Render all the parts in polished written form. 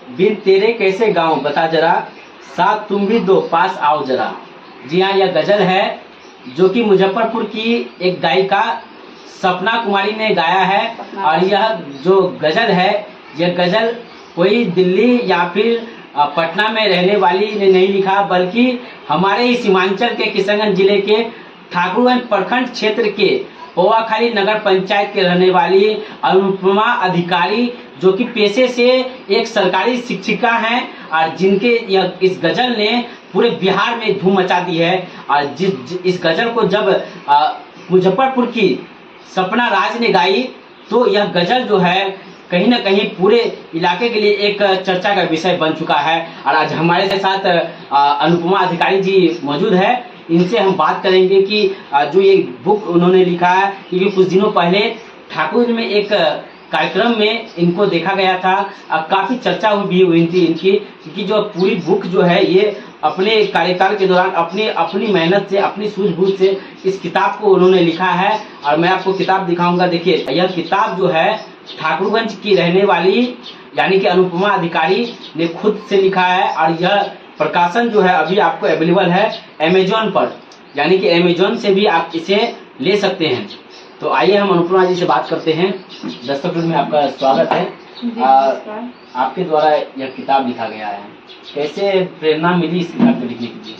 बिन तेरे कैसे गाऊं बता जरा, साथ तुम भी दो पास आओ जरा। जी हाँ, यह गजल है जो कि मुजफ्फरपुर की एक गायिका सपना कुमारी ने गाया है। और यह जो गजल है, यह गजल कोई दिल्ली या फिर पटना में रहने वाली ने नहीं लिखा, बल्कि हमारे ही सीमांचल के किशनगंज जिले के ठाकुरगंज प्रखंड क्षेत्र के पोवाखाली नगर पंचायत के रहने वाली अनुपमा अधिकारी, जो कि पेशे से एक सरकारी शिक्षिका हैं और जिनके इस गजल ने पूरे बिहार में धूम मचा दी है। और इस गजल को जब मुजफ्फरपुर की सपना राज ने गाई, तो यह गजल जो है कहीं ना कहीं पूरे इलाके के लिए एक चर्चा का विषय बन चुका है। और आज हमारे साथ अनुपमा अधिकारी जी मौजूद है। इनसे हम बात करेंगे कि जो ये बुक उन्होंने लिखा है, क्योंकि कुछ दिनों पहले ठाकुर में एक कार्यक्रम में इनको देखा गया था, काफ़ी चर्चा भी हुई थी इनकी, क्योंकि जो पूरी बुक जो है ये अपने कार्यकाल के दौरान अपनी मेहनत से, अपनी सूझबूझ से इस किताब को उन्होंने लिखा है। और मैं आपको किताब दिखाऊंगा। देखिए, यह किताब जो है ठाकुरगंज की रहने वाली यानी कि अनुपमा अधिकारी ने खुद से लिखा है। और यह प्रकाशन जो है अभी आपको अवेलेबल है अमेजोन पर, यानी कि अमेजोन से भी आप इसे ले सकते हैं। तो आइए हम अनुपमा जी से बात करते हैं। दस्तक में आपका स्वागत है। आपके द्वारा यह किताब लिखा गया है, कैसे प्रेरणा मिली इस किताब को लिखने के लिए?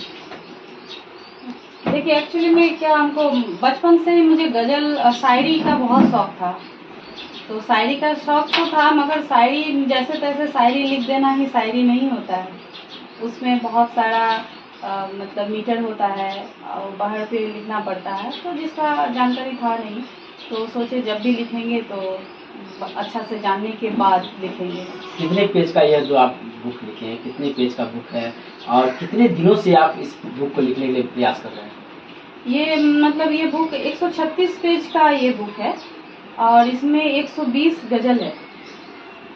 देखिए, एक्चुअली में क्या, हमको बचपन से ही मुझे गजल शायरी का बहुत शौक था। तो शायरी का शौक तो था, मगर शायरी जैसे तैसे शायरी लिख देना ही शायरी नहीं होता है। उसमें बहुत सारा मतलब मीटर होता है और बाहर पे लिखना पड़ता है। तो जिसका जानकारी था नहीं, तो सोचे जब भी लिखेंगे तो अच्छा से जानने के बाद लिखेंगे। कितने पेज का यह जो आप बुक लिखे हैं, कितने पेज का बुक है और कितने दिनों से आप इस बुक को लिखने के लिए प्रयास कर रहे हैं? ये मतलब ये बुक 136 पेज का ये बुक है और इसमें 120 गजल है।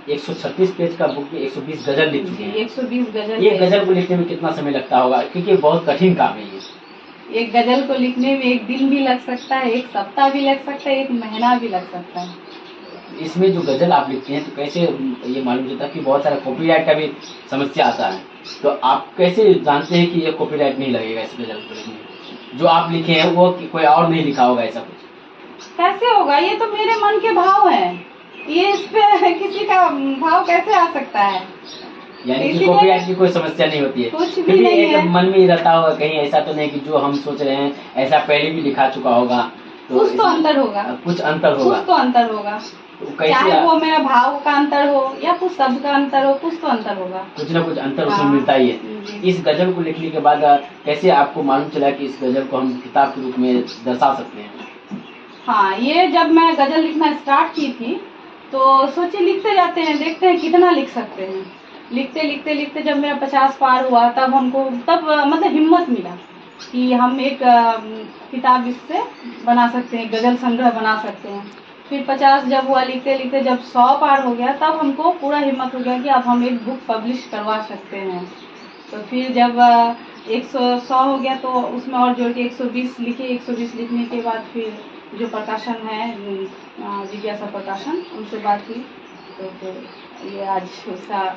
136 पेज का बुक में 120 गजल लिख चुके हैं। 120 गजल। ये गजल को लिखने में कितना समय लगता होगा, क्योंकि बहुत कठिन काम है ये? एक गजल को लिखने में एक दिन भी लग सकता है, एक सप्ताह भी लग सकता है, एक महीना भी लग सकता है। इसमें जो गजल आप लिखते हैं, तो कैसे ये मालूम चलता है कि बहुत सारा कॉपीराइट का भी समस्या आता है, तो आप कैसे जानते हैं कि ये कॉपीराइट नहीं लगेगा इस गजल को लिखने में? जो आप लिखे हैं वो कोई और नहीं लिखा होगा, ऐसा कुछ? कैसे होगा? ये तो मेरे मन के भाव हैं, ये इस पे किसी का भाव कैसे आ सकता है? यानी कि कॉपीराइट की कोई समस्या नहीं होती है? कुछ भी नहीं एक है। मन में ही रहता होगा, कहीं ऐसा तो नहीं कि जो हम सोच रहे हैं ऐसा पहले भी लिखा चुका होगा? तो कुछ तो अंतर होगा। कुछ अंतर होगा। कुछ तो अंतर होगा, तो चाहे वो मेरा भाव का अंतर हो या कुछ शब्द का अंतर हो, कुछ तो अंतर होगा। कुछ ना कुछ अंतर उसमें मिलता ही है। इस गजल को लिखने के बाद कैसे आपको मालूम चला कि इस गजल को हम किताब के रूप में दर्शा सकते हैं? हाँ, ये जब मैं गजल लिखना स्टार्ट की थी तो सोचे लिखते जाते हैं, देखते हैं कितना लिख सकते हैं। लिखते लिखते लिखते जब मेरा 50 पार हुआ, तब हमको मतलब हिम्मत मिला कि हम एक किताब इससे बना सकते हैं, गजल संग्रह बना सकते हैं। फिर 50 जब हुआ, लिखते लिखते जब 100 पार हो गया, तब हमको पूरा हिम्मत हो गया कि अब हम एक बुक पब्लिश करवा सकते हैं। तो फिर जब 100 हो गया, तो उसमें और जोड़ के 120 लिखे। 120 लिखने के बाद फिर जो प्रकाशन है जिज्ञासा प्रकाशन, उनसे बात की, तो फिर ये आज उसका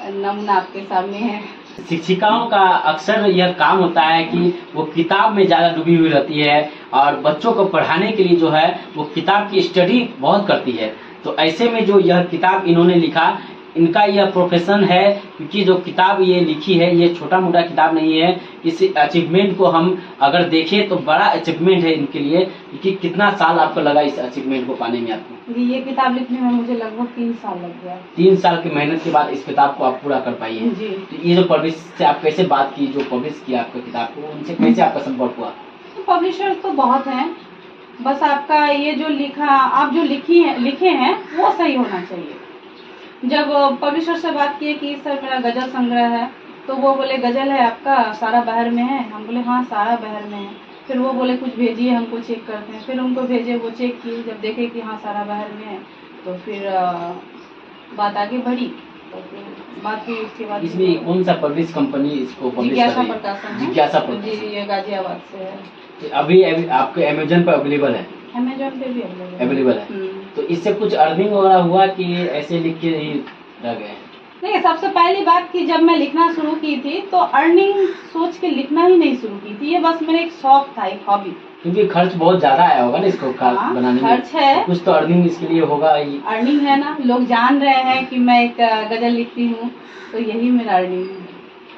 नमूना आपके सामने है। शिक्षिकाओं का अक्सर यह काम होता है कि वो किताब में ज़्यादा डूबी हुई रहती है और बच्चों को पढ़ाने के लिए जो है वो किताब की स्टडी बहुत करती है। तो ऐसे में जो यह किताब इन्होंने लिखा, इनका यह प्रोफेशन है, क्योंकि जो किताब ये लिखी है ये छोटा मोटा किताब नहीं है। इस अचीवमेंट को हम अगर देखें तो बड़ा अचीवमेंट है इनके लिए, क्योंकि कितना साल आपको लगा इस अचीवमेंट को पाने में? आपको ये किताब लिखने में मुझे लगभग 3 साल लग गया। 3 साल की मेहनत के बाद इस किताब को आप पूरा कर पाई है। तो ये जो पब्लिश से आप कैसे बात की, जो पब्लिश किया आपका किताब को, उनसे कैसे आपका संपर्क हुआ? पब्लिशर तो बहुत हैं, बस आपका ये जो आप जो लिखे हैं वो सही होना चाहिए। जब पब्लिशर से बात किए कि सर मेरा गजल संग्रह है, तो वो बोले गजल है आपका, सारा बहर में है? हम बोले हाँ, सारा बहर में है। फिर वो बोले कुछ भेजिए, हमको चेक करते हैं। फिर उनको भेजे, वो चेक किए, जब देखे कि हाँ सारा बहर में है, तो फिर बात आगे बढ़ी। तो फिर बात हुई, उसके बाद इसमें कौन सा पब्लिश कंपनी इसको पब्लिश कर रही है? जिज्ञासा प्रकाशन जी, ये गाजियाबाद से है। अभी आपके अमेजोन पर अवेलेबल है? अमेजोन पे भी अवेलेबल है। तो इससे कुछ अर्निंग वगैरह हुआ कि ऐसे लिख के ही रह गए? नहीं, देखिए, सबसे पहली बात कि जब मैं लिखना शुरू की थी तो अर्निंग सोच के लिखना ही नहीं शुरू की थी, ये बस मेरा एक शौक था, एक हॉबी। क्योंकि खर्च बहुत ज्यादा आया होगा ना इसको हाँ, बनाने में, खर्च है, कुछ तो अर्निंग इसके लिए होगा ही। अर्निंग है ना, लोग जान रहे हैं कि मैं एक गजल लिखती हूँ, तो यही मेरा अर्निंग है।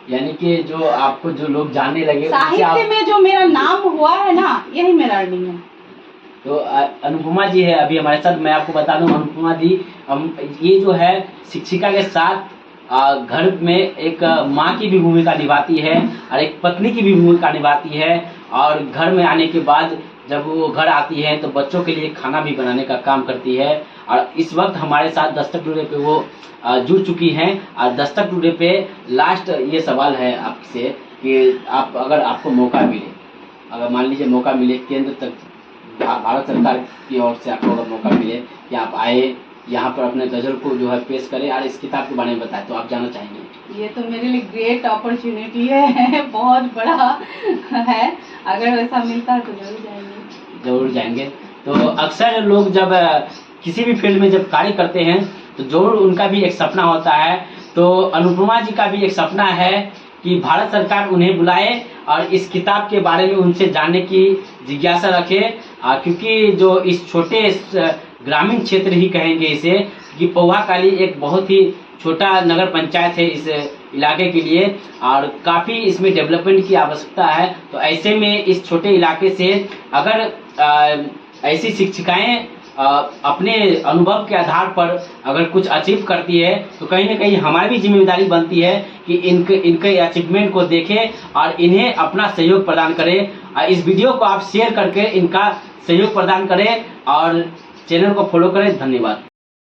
यानी कि जो आपको जो लोग जानने लगे, साहित्य में जो मेरा नाम हुआ है ना, यही मेरा अर्निंग है। तो अनुपमा जी है अभी हमारे साथ। मैं आपको बता दूं, अनुपमा जी ये जो है शिक्षिका के साथ घर में एक माँ की भी भूमिका निभाती है और एक पत्नी की भी भूमिका निभाती है, और घर में आने के बाद जब वो घर आती है तो बच्चों के लिए खाना भी बनाने का काम करती है। और इस वक्त हमारे साथ दस्तक टुडे पे वो जुड़ चुकी हैं। और दस्तक टुडे पे लास्ट ये सवाल है आपसे कि आप अगर आपको मौका मिले, अगर मान लीजिए मौका मिले केंद्र तक, भारत सरकार की ओर से आपको अगर मौका मिले कि आप आए यहाँ पर अपने गजल को जो है पेश करें और इस किताब के बारे में बताएं, तो आप जाना चाहेंगे? ये तो मेरे लिए ग्रेट अपॉर्चुनिटी है, बहुत बड़ा है। अगर वैसा मिलता है तो जरूर जाएंगे। जरूर जाएंगे। तो अक्सर लोग जब किसी भी फील्ड में जब कार्य करते हैं तो जरूर उनका भी एक सपना होता है। तो अनुपमा जी का भी एक सपना है कि भारत सरकार उन्हें बुलाए और इस किताब के बारे में उनसे जानने की जिज्ञासा रखे, क्योंकि जो इस छोटे ग्रामीण क्षेत्र ही कहेंगे इसे, कि पौहाकाली एक बहुत ही छोटा नगर पंचायत है इस इलाके के लिए, और काफ़ी इसमें डेवलपमेंट की आवश्यकता है। तो ऐसे में इस छोटे इलाके से अगर ऐसी शिक्षिकाएं अपने अनुभव के आधार पर अगर कुछ अचीव करती है तो कहीं ना कहीं हमारी भी जिम्मेदारी बनती है कि इनके अचीवमेंट को देखें और इन्हें अपना सहयोग प्रदान करें। इस वीडियो को आप शेयर करके इनका सहयोग प्रदान करें और चैनल को फॉलो करें। धन्यवाद।